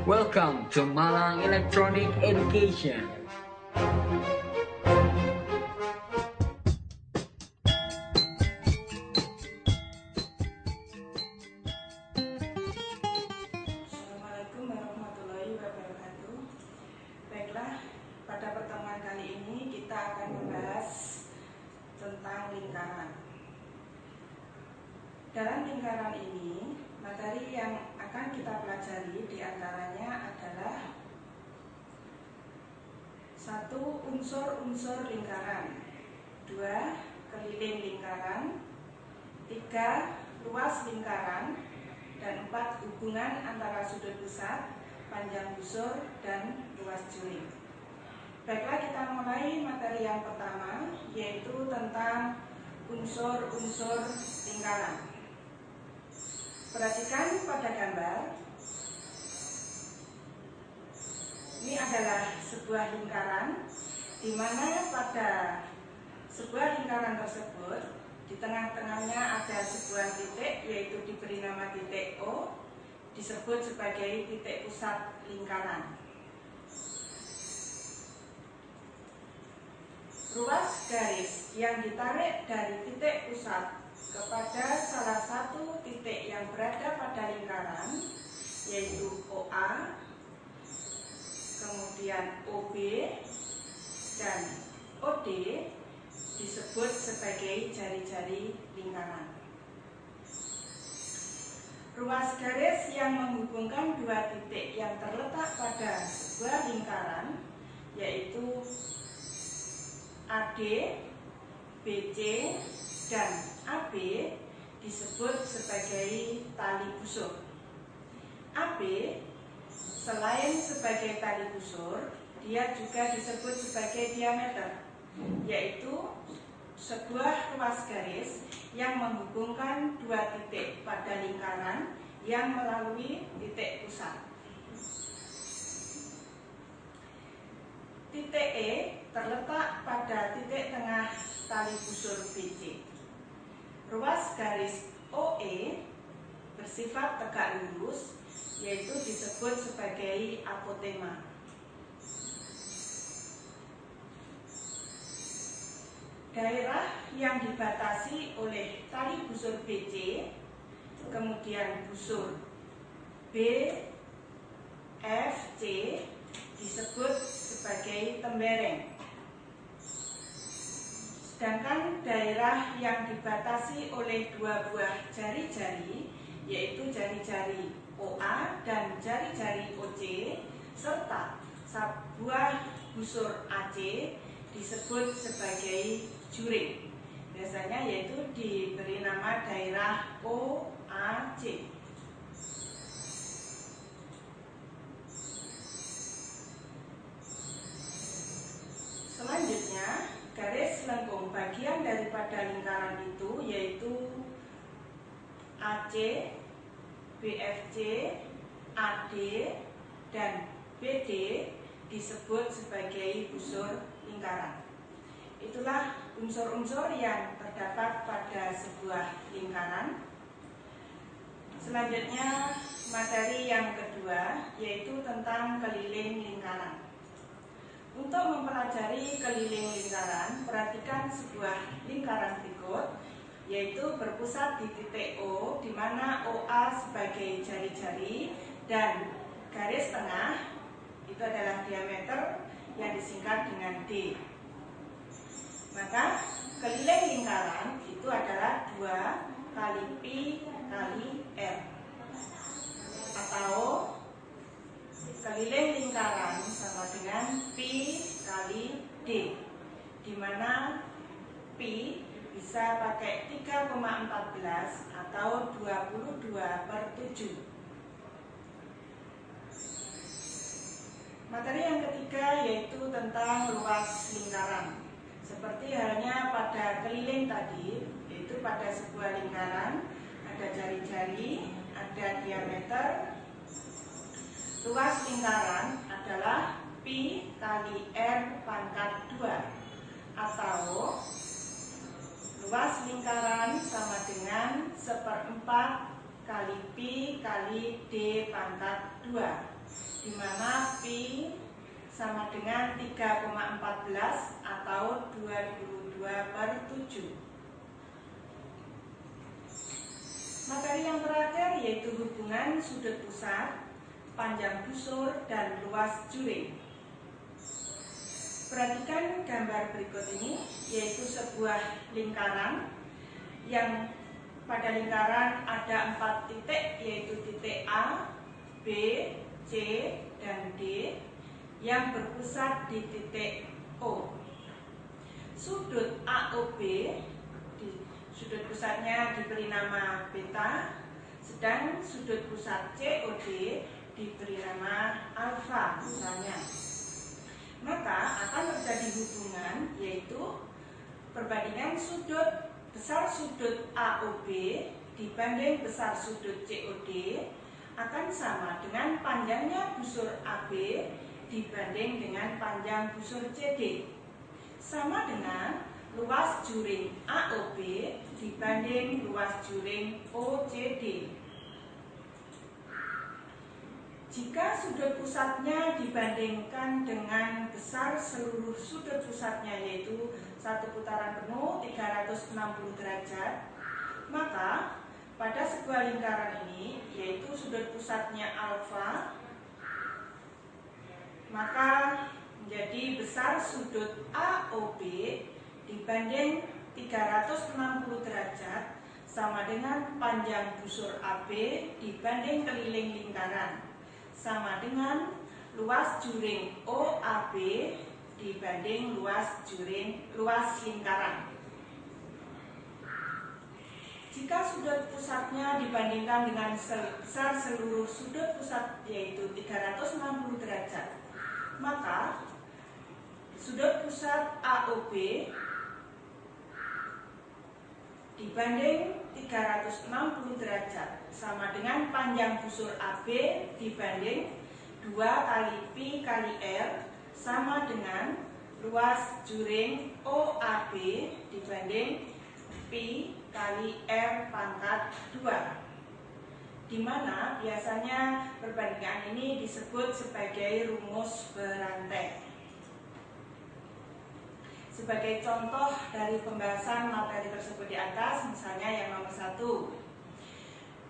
Welcome to Malang Electronic Education. Assalamualaikum warahmatullahi wabarakatuh. Baiklah, pada pertemuan kali ini kita akan membahas tentang lingkaran. Dalam lingkaran ini, materi yang akan kita pelajari diantaranya adalah 1. Unsur-unsur lingkaran, 2. Keliling lingkaran, 3. Luas lingkaran, dan 4. Hubungan antara sudut pusat, panjang busur, dan luas juring. Baiklah, kita mulai materi yang pertama, yaitu tentang unsur-unsur lingkaran. Perhatikan pada gambar. Ini adalah sebuah lingkaran, di mana pada sebuah lingkaran tersebut di tengah-tengahnya ada sebuah titik, yaitu diberi nama titik O, disebut sebagai titik pusat lingkaran. Ruas garis yang ditarik dari titik pusat kepada salah satu titik yang berada pada lingkaran, yaitu OA, kemudian OB, dan OD, disebut sebagai jari-jari lingkaran. Ruas garis yang menghubungkan dua titik yang terletak pada sebuah lingkaran, yaitu AD, BC, dan AB, disebut sebagai tali busur. AB selain sebagai tali busur, dia juga disebut sebagai diameter, yaitu sebuah ruas garis yang menghubungkan dua titik pada lingkaran yang melalui titik pusat. Titik E terletak pada titik tengah tali busur BC. Ruas garis OE bersifat tegak lurus, yaitu disebut sebagai apotema. Daerah yang dibatasi oleh tali busur BC, kemudian busur B, F, C, disebut sebagai tembereng. Sedangkan daerah yang dibatasi oleh dua buah jari-jari, yaitu jari-jari OA dan jari-jari OC, serta sebuah busur AC, disebut sebagai juring. Biasanya yaitu diberi nama daerah OAC. Selanjutnya, garis lengkung bagian daripada lingkaran itu yaitu AC, BFC, AD, dan BD, disebut sebagai busur lingkaran. Itulah unsur-unsur yang terdapat pada sebuah lingkaran. Selanjutnya, materi yang kedua yaitu tentang keliling lingkaran. Untuk mempelajari keliling lingkaran, perhatikan sebuah lingkaran berikut, yaitu berpusat di titik O, di mana OA sebagai jari-jari dan garis tengah itu adalah diameter yang disingkat dengan D. Maka keliling lingkaran itu adalah 2 kali Pi kali R, atau keliling lingkaran sama dengan Pi kali D, di mana Pi bisa pakai 3,14 atau 22/7. Materi yang ketiga yaitu tentang luas lingkaran. Seperti halnya pada keliling tadi, yaitu pada sebuah lingkaran ada jari-jari, ada diameter. Luas lingkaran adalah Pi kali R pangkat 2, atau luas lingkaran sama dengan 1/4 kali Pi kali D pangkat 2. di mana pi sama dengan 3,14 atau 2002/7. Materi yang terakhir yaitu hubungan sudut pusat, panjang busur, dan luas juring. Perhatikan gambar berikut ini, yaitu sebuah lingkaran yang pada lingkaran ada 4 titik, yaitu titik A, B, C, dan D yang berpusat di titik O. Sudut AOB, sudut pusatnya diberi nama beta, sedang sudut pusat COD diberi nama alfa misalnya. Maka akan terjadi hubungan, yaitu perbandingan besar sudut AOB dibanding besar sudut COD akan sama dengan panjangnya busur AB dibanding dengan panjang busur CD, sama dengan luas juring AOB dibanding luas juring OCD. Jika sudut pusatnya dibandingkan dengan besar seluruh sudut pusatnya, yaitu satu putaran penuh 360 derajat, maka pada sebuah lingkaran ini, yaitu sudut pusatnya alfa, maka menjadi besar sudut AOB dibanding 360 derajat sama dengan panjang busur AB dibanding keliling lingkaran, sama dengan luas juring OAB dibanding luas lingkaran. Jika sudut pusatnya dibandingkan dengan besar seluruh sudut pusat, yaitu 360 derajat, maka sudut pusat AOB dibanding 360 derajat sama dengan panjang busur AB dibanding 2 kali pi kali R sama dengan luas juring OAB dibanding pi kali R pangkat 2, di mana biasanya perbandingan ini disebut sebagai rumus berantai. Sebagai contoh dari pembahasan materi tersebut di atas, misalnya yang nomor 1,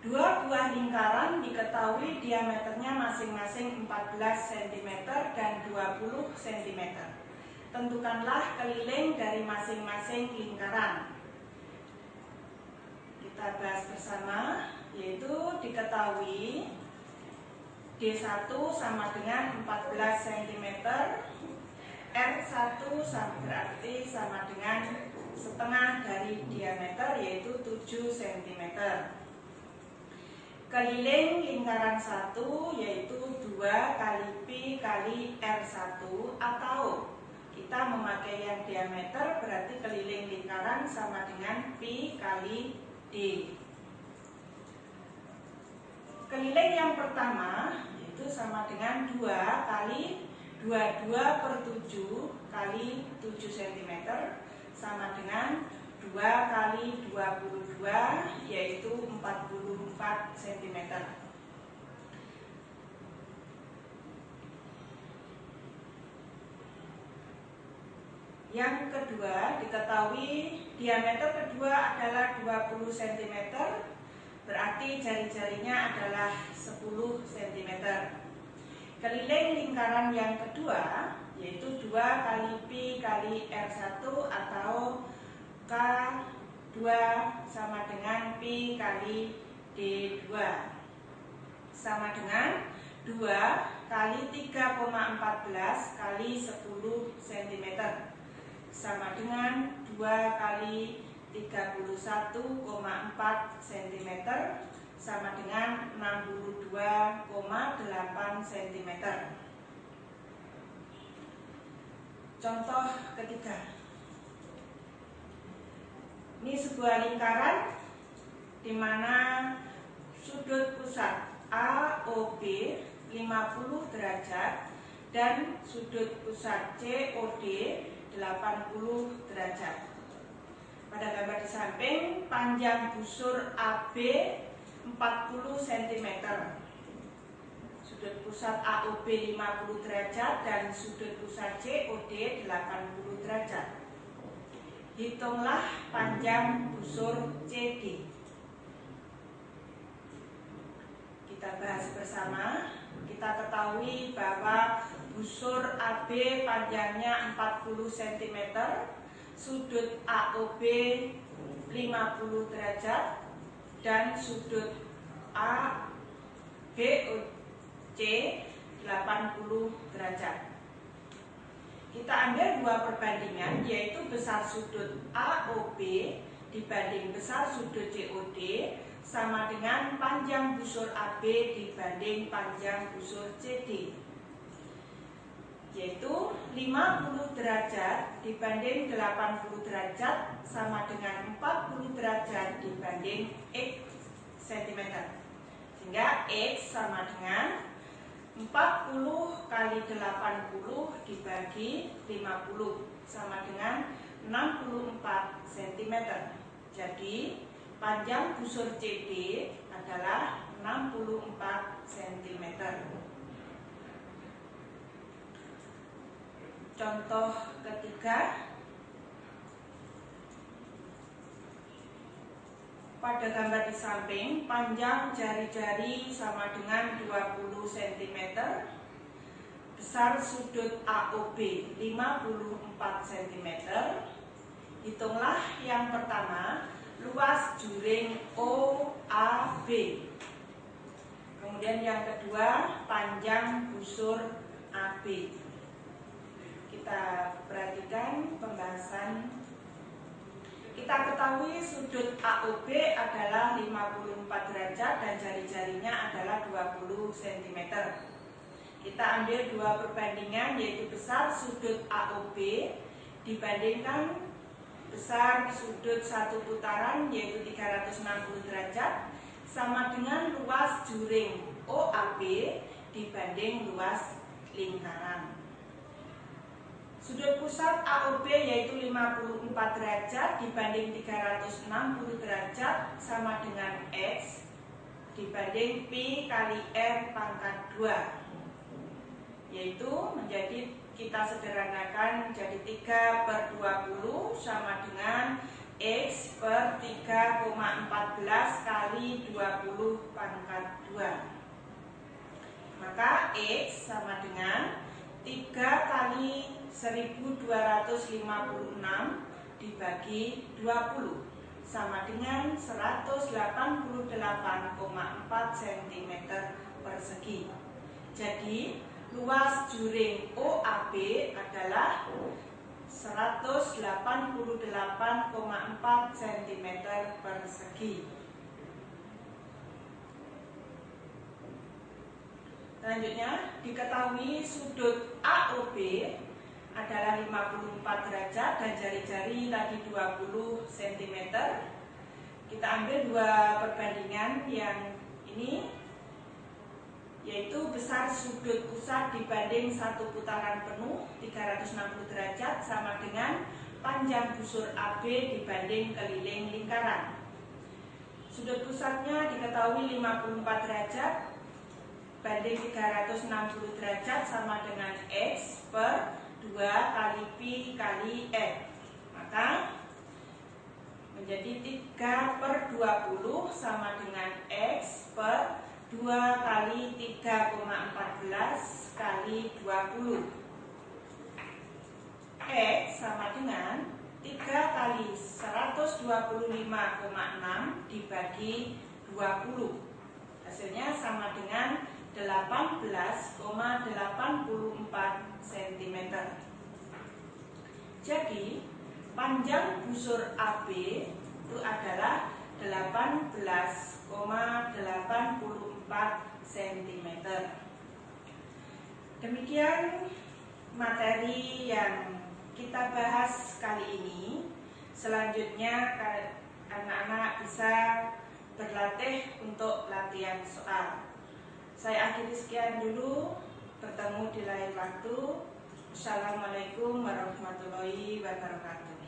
2 buah lingkaran diketahui diameternya masing-masing 14 cm dan 20 cm. Tentukanlah keliling dari masing-masing lingkaran. Kita bahas bersama, yaitu diketahui D1 sama dengan 14 cm, R1 berarti sama dengan setengah dari diameter, yaitu 7 cm. Keliling lingkaran 1 yaitu 2 kali pi kali R1, atau kita memakai yang diameter berarti keliling lingkaran sama dengan pi kali D. Keliling yang pertama yaitu sama dengan 2 kali 22/7 kali 7 cm sama dengan 2 kali 22 yaitu 44 cm. Yang kedua, diketahui diameter kedua adalah 20 cm, berarti jari-jarinya adalah 10 cm. Keliling lingkaran yang kedua yaitu 2 kali pi kali R1 atau K2 sama dengan pi kali D2 sama dengan 2 kali 3,14 kali 10 cm sama dengan 2 kali 31,4 cm sama dengan 62,8 cm. Contoh ketiga. Ini sebuah lingkaran di mana sudut pusat AOB 50 derajat dan sudut pusat COD 80 derajat. Pada gambar di samping, panjang busur AB 40 cm. sudut pusat AOB 50 derajat dan sudut pusat COD 80 derajat. Hitunglah panjang busur CD. Kita bahas bersama. Kita ketahui bahwa busur AB panjangnya 40 cm, sudut AOB 50 derajat, dan sudut ABOC 80 derajat. Kita ambil dua perbandingan, yaitu besar sudut AOB dibanding besar sudut COD sama dengan panjang busur AB dibanding panjang busur CD, yaitu 50 derajat dibanding 80 derajat sama dengan 40 derajat dibanding X cm. Sehingga X sama dengan 40 kali 80 dibagi 50 sama dengan 64 cm. Jadi panjang busur CD adalah 64 cm. Contoh ketiga, pada gambar di samping, panjang jari-jari sama dengan 20 cm, besar sudut AOB 54 cm. Hitunglah yang pertama, luas juring OAB. Kemudian yang kedua, panjang busur AB. Kita perhatikan pembahasan. Kita ketahui sudut AOB adalah 54 derajat dan jari-jarinya adalah 20 cm. Kita ambil dua perbandingan, yaitu besar sudut AOB dibandingkan besar sudut satu putaran, yaitu 360 derajat, sama dengan luas juring OAB dibanding luas lingkaran. Sudut pusat AOB yaitu 54 derajat dibanding 360 derajat sama dengan X dibanding Pi kali R pangkat 2, yaitu menjadi, kita sederhanakan menjadi 3/20 sama dengan X per 3,14 kali 20 pangkat 2. Maka X sama dengan 3 kali 1256 dibagi 20 sama dengan 188,4 cm persegi. Jadi luas juring OAB adalah 188,4 cm persegi. Selanjutnya, diketahui sudut AOB adalah 54 derajat dan jari-jari tadi 20 cm. Kita ambil dua perbandingan yang ini, yaitu besar sudut pusat dibanding satu putaran penuh 360 derajat sama dengan panjang busur AB dibanding keliling lingkaran. Sudut pusatnya diketahui 54 derajat banding 360 derajat sama dengan X per 2 kali Pi kali R. Maka menjadi 3/20 sama dengan X per 2 kali 3,14 kali 20. X sama dengan 3 kali 125,6 dibagi 20. Hasilnya sama dengan 18,84 cm. Jadi panjang busur AB itu adalah 18,84 cm. Demikian materi yang kita bahas kali ini. Selanjutnya anak-anak bisa berlatih untuk latihan soal. Saya akhiri sekian dulu. Bertemu di lain waktu. Assalamualaikum warahmatullahi wabarakatuh.